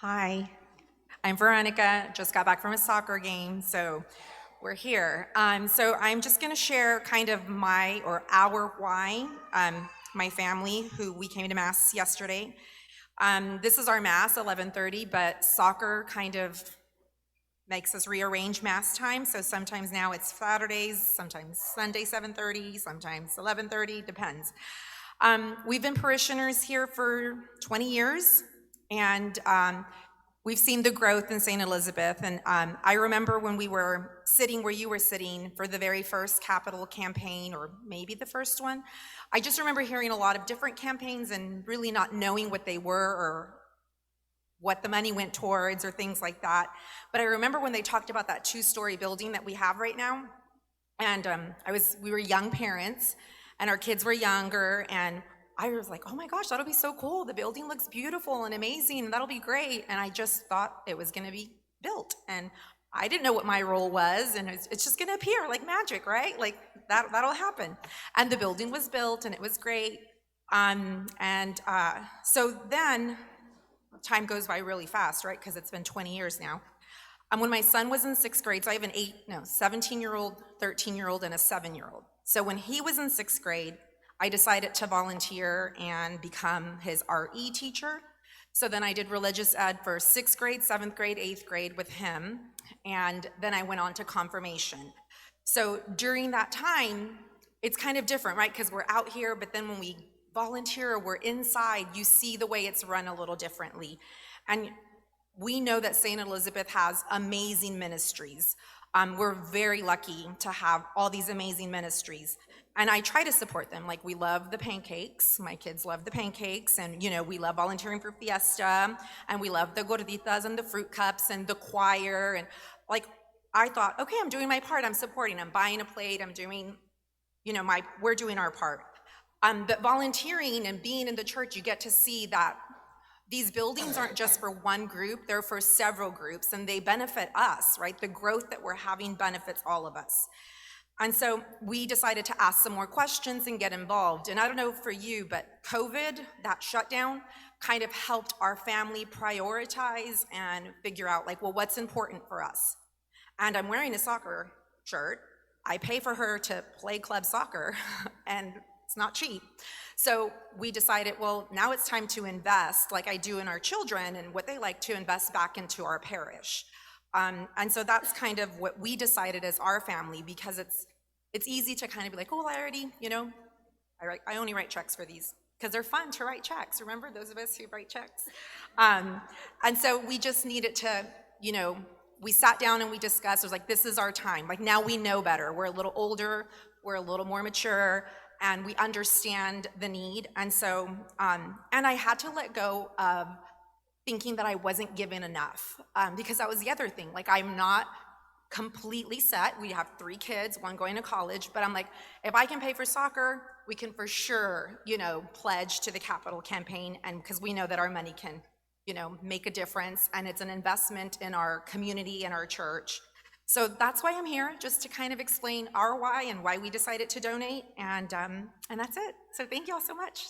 Hi, I'm Veronica. Just got back from a soccer game, so we're here. So I'm just going to share kind of my or our why. My family, who we came to mass yesterday. This is our mass, 11:30, but soccer kind of makes us rearrange mass time. So sometimes now it's Saturdays, sometimes Sunday 7:30, sometimes 11:30, depends. We've been parishioners here for 20 years, and we've seen the growth in St. Elizabeth. And I remember when we were sitting where you were sitting for the very first capital campaign, or maybe the first one. I just remember hearing a lot of different campaigns and really not knowing what they were or what the money went towards or things like that. But I remember when they talked about that two-story building that we have right now, and we were young parents, and our kids were younger, and I was like, oh my gosh, that'll be so cool. The building looks beautiful and amazing, and that'll be great. And I just thought it was gonna be built. And I didn't know what my role was, and it's just gonna appear like magic, right? Like that'll happen. And the building was built, and it was great. So then time goes by really fast, right? Because it's been 20 years now. When my son was in sixth grade, so I have 17-year-old, 13-year-old, and a 7-year-old. So when he was in sixth grade, I decided to volunteer and become his RE teacher. So then I did religious ed for sixth grade, seventh grade, eighth grade with him, and then I went on to confirmation. So during that time, it's kind of different, right? Because we're out here, but then when we volunteer or we're inside, you see the way it's run a little differently. And we know that St. Elizabeth has amazing ministries. We're very lucky to have all these amazing ministries. And I try to support them. Like, we love the pancakes. My kids love the pancakes. And, we love volunteering for Fiesta. And we love the gorditas and the fruit cups and the choir. And, like, I thought, okay, I'm doing my part. I'm supporting. I'm buying a plate. I'm doing, we're doing our part. But volunteering and being in the church, you get to see that these buildings aren't just for one group, they're for several groups, and they benefit us, right? The growth that we're having benefits all of us. And so we decided to ask some more questions and get involved. And I don't know for you, but COVID, that shutdown, kind of helped our family prioritize and figure out, like, well, what's important for us? And I'm wearing a soccer shirt. I pay for her to play club soccer, and it's not cheap. So we decided, well, now it's time to invest, like I do in our children and what they like, to invest back into our parish. And so that's kind of what we decided as our family, because it's easy to kind of be like, oh, well, I already, I only write checks for these, because they're fun to write checks. Remember those of us who write checks? And so we just needed to, we sat down and we discussed. It was like, this is our time. Like, now we know better. We're a little older. We're a little more mature. And we understand the need. And so, and I had to let go of thinking that I wasn't given enough, because that was the other thing. Like, I'm not completely set. We have 3 kids, one going to college, but I'm like, if I can pay for soccer, we can for sure, pledge to the capital campaign, and because we know that our money can, make a difference, and it's an investment in our community and our church. So that's why I'm here, just to kind of explain our why and why we decided to donate, and that's it. So thank you all so much.